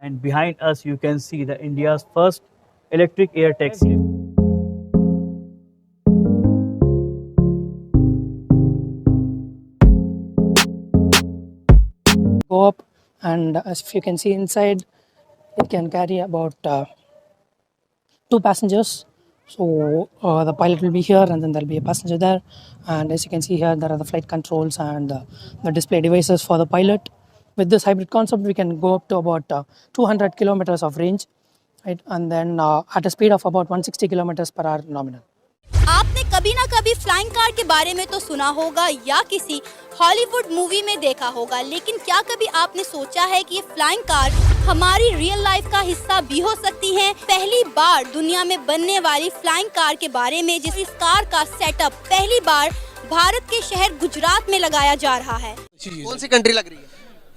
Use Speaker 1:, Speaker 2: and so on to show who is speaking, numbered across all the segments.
Speaker 1: And behind us, you can see the India's first electric air taxi.
Speaker 2: Go up, and as if you can see inside, it can carry about two passengers. So the pilot will be here, and then there'll be a passenger there. And as you can see here, there are the flight controls and the display devices for the pilot. With this hybrid concept, we can go up to about 200 kilometers of range, right? And then at a speed of about 160 kilometers per hour nominal.
Speaker 3: आपने कभी ना कभी flying car के बारे में तो सुना होगा या किसी हॉलीवुड मूवी में देखा होगा, लेकिन क्या कभी आपने सोचा है कि ये फ्लाइंग कार हमारी रियल लाइफ का हिस्सा भी हो सकती हैं? पहली बार दुनिया में बनने वाली फ्लाइंग कार के बारे में, जिस इस कार का सेटअप पहली बार भारत के शहर गुजरात में लगाया जा रहा है।
Speaker 4: कौन सी कंट्री लग रही है?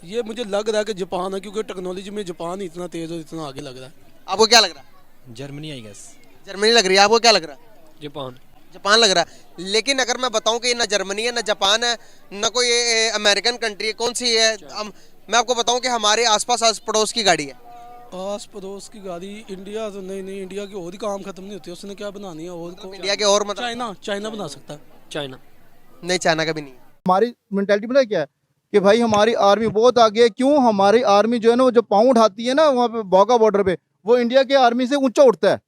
Speaker 5: ये मुझे लग रहा है कि जापान है, क्योंकि टेक्नोलॉजी में जापान इतना तेज और इतना आगे लग रहा है।
Speaker 4: आपको क्या लग रहा है?
Speaker 6: Germany I guess.
Speaker 4: जर्मनी लग रही है। आपको क्या लग रहा है?
Speaker 6: जापान।
Speaker 4: जापान लग रहा है। लेकिन अगर मैं बताऊं कि ना जर्मनी है, ना जापान है, ना कोई अमेरिकन कंट्री है, कौन सी है? मैं आपको बताऊं कि हमारे आसपास आस पड़ोस की गाड़ी है।
Speaker 5: आस पड़ोस की गाड़ी इंडिया तो नहीं, इंडिया की और ही काम खत्म नहीं होती, उसने क्या बनानी है और को?
Speaker 4: इंडिया के और मतलब
Speaker 5: चाइना बना सकता है। चाइना
Speaker 4: नहीं, चाइना का भी नहीं है।
Speaker 7: हमारी मेंटालिटी पता क्या है कि भाई हमारी आर्मी बहुत आगे है। क्यों? हमारी आर्मी जो है ना, वो जो पाँव उठाती है ना वहाँ पे बोगा बॉर्डर पे, वो इंडिया के आर्मी से ऊंचा उठता है।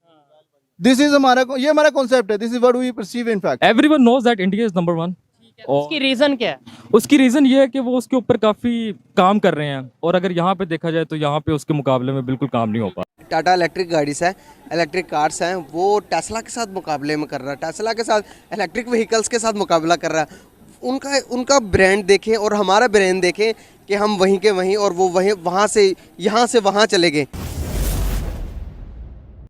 Speaker 7: दिस इज ये हमारा कॉन्सेप्ट है। This is what we perceive in fact.
Speaker 8: Everyone knows that India is number 1।
Speaker 2: उसकी रीजन क्या है?
Speaker 8: उसकी रीजन ये है कि वो उसके ऊपर काफी काम कर रहे हैं, और अगर यहाँ पे देखा जाए तो यहाँ पे उसके मुकाबले में बिल्कुल काम नहीं हो पा।
Speaker 4: टाटा इलेक्ट्रिक गाड़ीज है, इलेक्ट्रिक कार्स हैं, वो टेस्ला के साथ मुकाबले में कर रहा है, टेस्ला के साथ इलेक्ट्रिक व्हीकल्स के साथ मुकाबला कर रहा है। उनका ब्रांड देखें और हमारा ब्रांड देखें कि हम वहीं के वहीं और वो वहीं वहाँ से यहाँ से वहाँ चले गए।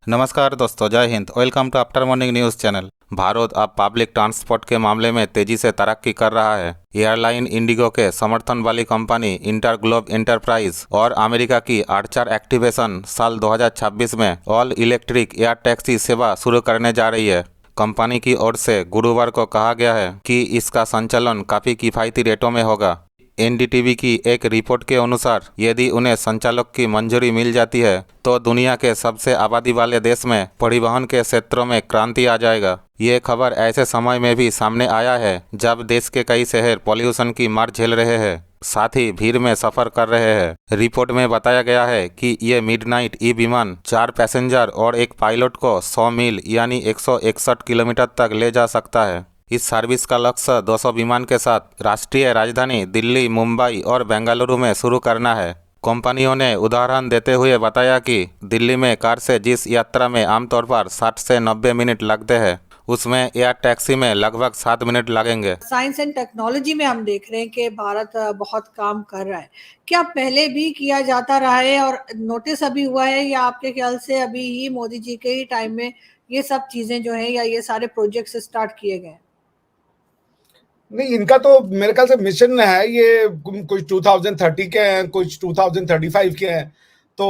Speaker 9: नमस्कार दोस्तों, जय Hind. Welcome to after morning news channel. Bharat अब पब्लिक ट्रांसपोर्ट के मामले में तेजी से तरक्की कर रहा है। एयरलाइन इंडिगो के समर्थन वाली कंपनी इंटरग्लोब एंटरप्राइज और अमेरिका की आर्चर एक्टिवेशन साल 2026 में ऑल इलेक्ट्रिक एयर टैक्सी सेवा शुरू करने जा रही है। कंपनी की ओर से गुरुवार को कहा गया है कि इसका संचालन काफ़ी किफ़ायती रेटों में होगा। एनडीटीवी की एक रिपोर्ट के अनुसार यदि उन्हें संचालक की मंजूरी मिल जाती है तो दुनिया के सबसे आबादी वाले देश में परिवहन के क्षेत्रों में क्रांति आ जाएगा। ये खबर ऐसे समय में भी सामने आया है जब देश के कई शहर पॉल्यूशन की मार झेल रहे हैं, साथ ही भीड़ में सफर कर रहे हैं। रिपोर्ट में बताया गया है कि ये मिडनाइट ई विमान 4 पैसेंजर और एक पायलट को 100 मील यानी 161 किलोमीटर तक ले जा सकता है। इस सर्विस का लक्ष्य 200 विमान के साथ राष्ट्रीय राजधानी दिल्ली, मुंबई और बेंगलुरु में शुरू करना है। कंपनियों ने उदाहरण देते हुए बताया कि दिल्ली में कार से जिस यात्रा में आमतौर पर 60 से 90 मिनट लगते हैं, उसमें एयर टैक्सी में लगभग 7 मिनट लगेंगे।
Speaker 10: साइंस एंड टेक्नोलॉजी में हम देख रहे हैं कि भारत बहुत काम कर रहा है। क्या पहले भी किया जाता रहा है और नोटिस अभी हुआ है, या आपके ख्याल से अभी ही मोदी जी के ही टाइम में ये सब चीजें जो है या ये सारे प्रोजेक्ट्स स्टार्ट किए गए?
Speaker 11: नहीं, इनका तो मेरे ख्याल से मिशन है, ये कुछ 2030 के हैं, कुछ 2035 के हैं। तो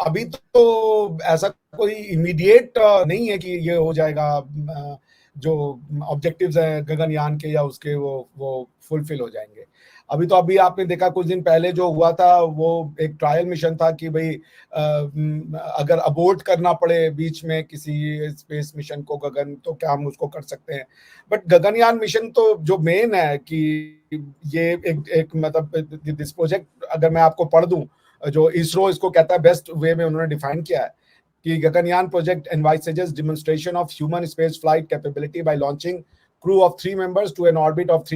Speaker 11: अभी तो ऐसा कोई इमीडिएट नहीं है कि ये हो जाएगा। जो ऑब्जेक्टिव्स हैं गगनयान के या उसके वो फुलफिल हो जाएंगे। अभी आपने देखा कुछ दिन पहले जो हुआ था वो एक ट्रायल मिशन था कि भाई अगर अबोर्ट करना पड़े बीच में किसी स्पेस मिशन को गगन, तो क्या हम उसको कर सकते हैं। बट गगनयान मिशन तो जो मेन है कि ये एक मतलब दिस प्रोजेक्ट अगर मैं आपको पढ़ दूं, जो इसरो इसको कहता है, बेस्ट वे में उन्होंने डिफाइन किया है कि Gaganyaan project envisages demonstration of human space flight capability by launching crew of 3 members to an orbit of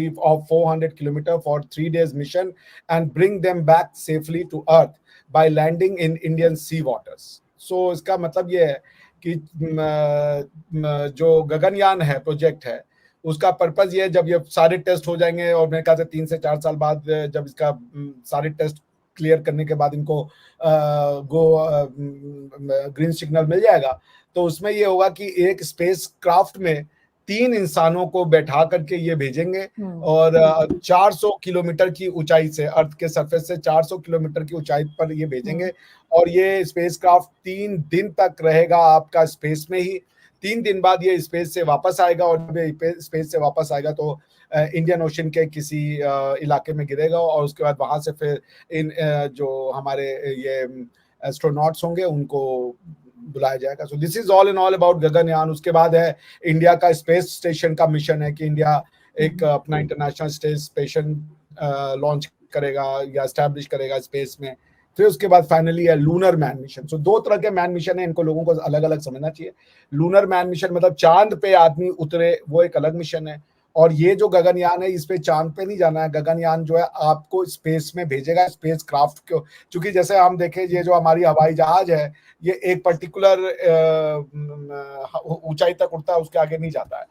Speaker 11: 400 kilometers for 3 days mission and bring them back safely to Earth by landing in Indian sea waters. So इसका मतलब ये है कि जो गगनयान है project है उसका purpose ये है, जब ये सारे टेस्ट हो जाएंगे और मेरे ख्याल से 3 से 4 साल बाद जब इसका सारे टेस्ट क्लियर करने के बाद इनको ग्रीन सिग्नल मिल जाएगा, तो उसमें ये होगा कि एक स्पेस क्राफ्ट में 3 इंसानों को बैठा करके ये भेजेंगे और 400 किलोमीटर की ऊंचाई से, अर्थ के सरफेस से 400 किलोमीटर की ऊंचाई पर ये भेजेंगे और ये स्पेस क्राफ्ट 3 दिन तक रहेगा आपका स्पेस में ही। 3 दिन बाद ये स्पेस से वापस आएगा और स्पेस से वापस आएगा तो इंडियन ओशन के किसी इलाके में गिरेगा और उसके बाद वहां से फिर इन जो हमारे ये एस्ट्रोनॉट्स होंगे उनको बुलाया जाएगा। So this is all in all about Gaganyaan. उसके बाद है इंडिया का स्पेस स्टेशन का मिशन है कि इंडिया एक अपना इंटरनेशनल स्पेस स्टेशन लॉन्च करेगा या एस्टैब्लिश करेगा स्पेस में। फिर उसके बाद फाइनली है लूनर मैन मिशन। सो दो तरह के मैन मिशन है, इनको लोगों को अलग अलग समझना चाहिए। लूनर मैन मिशन मतलब चांद पे आदमी उतरे, वो एक अलग मिशन है। और ये जो गगनयान है, इस पे चांद पे नहीं जाना है। गगनयान जो है आपको स्पेस में भेजेगा, स्पेस क्राफ्ट को। क्योंकि जैसे हम देखें, ये जो हमारी हवाई जहाज है, ये एक पर्टिकुलर ऊंचाई तक उड़ता है, उसके आगे नहीं जाता है।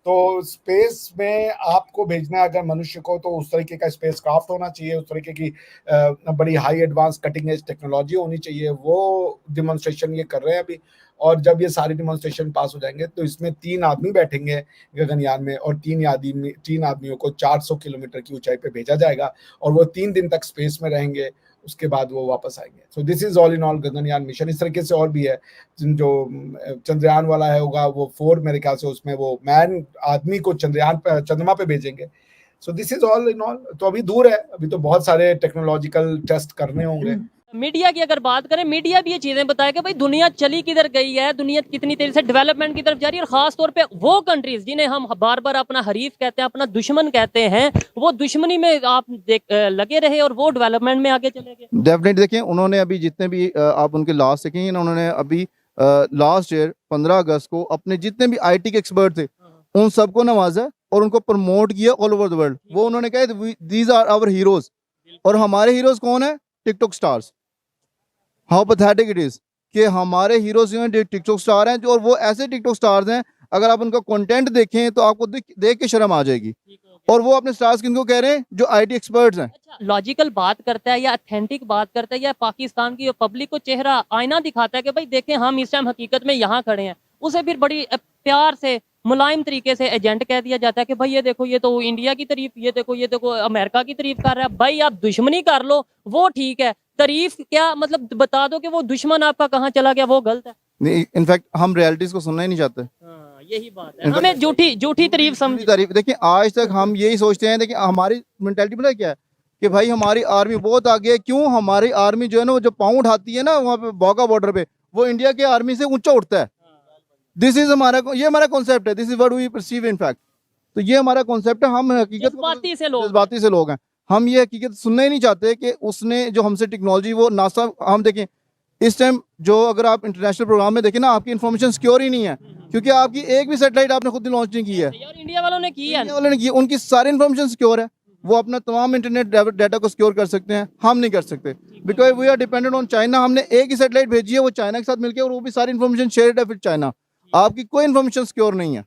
Speaker 11: तो स्पेस में आपको भेजना है अगर मनुष्य को, तो उस तरीके का स्पेस क्राफ्ट होना चाहिए, उस तरीके की बड़ी high advance cutting edge technology होनी चाहिए। वो डिमॉन्स्ट्रेशन ये कर रहे हैं अभी। और जब ये सारी डिमॉन्स्ट्रेशन पास हो जाएंगे तो इसमें 3 आदमी बैठेंगे गगनयान में, और 3 आदमियों को 400 किलोमीटर की ऊंचाई पे भेजा जाएगा, और वो 3 दिन तक स्पेस में रहेंगे। उसके बाद वो वापस आएंगे। So this is all in all Gaganyaan mission. इस तरीके से और भी है, जो चंद्रयान वाला है होगा वो 4 मेरे ख्याल से, उसमें वो मैन आदमी को चंद्रमा पे भेजेंगे। So this is all in all. तो अभी दूर है, अभी तो बहुत सारे टेक्नोलॉजिकल टेस्ट करने होंगे।
Speaker 6: मीडिया की अगर बात करें, मीडिया भी ये चीजें बताए कि भाई दुनिया चली किधर गई है, दुनिया कितनी तेजी से डेवलपमेंट की तरफ जा रही है, और खास तौर पे वो कंट्रीज जिन्हें हम बार बार अपना हरीफ कहते हैं, अपना दुश्मन कहते हैं, वो दुश्मनी में आप लगे रहे और वो डेवलपमेंट में आगे चले गए।
Speaker 7: डेफिनेटली देखें, उन्होंने अभी जितने भी आप उनके लास्ट देखेंगे ना, उन्होंने अभी लास्ट ईयर 15 अगस्त को अपने जितने भी IT के एक्सपर्ट थे उन सबको नवाजा और उनको प्रमोट किया ऑल ओवर द वर्ल्ड। वो उन्होंने कहा दीज आर आवर हीरोज। और हमारे हीरोज कौन है? TikTok stars. How pathetic it is कि हमारे हीरोज जो हैं टिकटॉक स्टार हैं, और वो ऐसे टिकटॉक स्टार्स हैं, अगर आप उनका कंटेंट देखें तो आपको देख के शर्म आ जाएगी। और वो अपने स्टार्स किनको कह रहे हैं? जो IT एक्सपर्ट्स हैं।
Speaker 6: लॉजिकल बात करता है या अथेंटिक बात करता है, या पाकिस्तान की पब्लिक को चेहरा आईना दिखाता है कि भाई देखें हम इस टाइम हकीकत में यहाँ खड़े हैं, उसे फिर बड़ी प्यार से मुलायम तरीके से एजेंट कह दिया जाता है कि भाई ये देखो, ये तो इंडिया की तारीफ, ये देखो अमेरिका की तारीफ कर रहा है। भाई आप दुश्मनी कर लो वो ठीक है, तारीफ क्या मतलब बता दो कि वो दुश्मन आपका कहाँ चला गया, वो गलत है।
Speaker 7: नहीं, इनफैक्ट हम रियलिटीज को सुनना ही नहीं चाहते।
Speaker 6: यही बात है, हमें झूठी तारीफ समझ।
Speaker 7: देखिए आज तक हम यही सोचते हैं, देखिए हमारी मेंटालिटी पता क्या है कि भाई हमारी आर्मी बहुत आगे है। क्यों? हमारी आर्मी जो है ना, वो जो पाँव उठाती है ना वहाँ पे बॉगा बॉर्डर पे, वो इंडिया के आर्मी से ऊंचा उठता है। दिस इज ये हमारा कॉन्सेप्ट है। This is what we perceive in fact. तो ये हमारा कॉन्सेप्ट है। हम हकीकत जज्बाती से लोग हैं। हम ये हकीकत सुनना ही नहीं चाहते कि उसने जो हमसे टेक्नोलॉजी, वो नासा, हम देखें इस टाइम जो अगर आप इंटरनेशनल प्रोग्राम में देखें ना, आपकी इन्फॉर्मेशन सिक्योर ही नहीं है, क्योंकि आपकी एक भी सैटेलाइट आपने खुद लॉन्च नहीं की है।
Speaker 6: इंडिया वालों ने की है,
Speaker 7: उनकी सारी इन्फॉर्मेशन सिक्योर है। वो अपना तमाम इंटरनेट डाटा को सिक्योर कर सकते हैं, हम नहीं कर सकते, because we are dependent on China. हमने एक ही सैटेलाइट भेजी है, वो चाइना के साथ मिलकर, और वो भी सारी इन्फॉर्मेशन शेयर्ड है फिर चाइना। आपकी कोई इन्फॉर्मेशन सिक्योर नहीं है।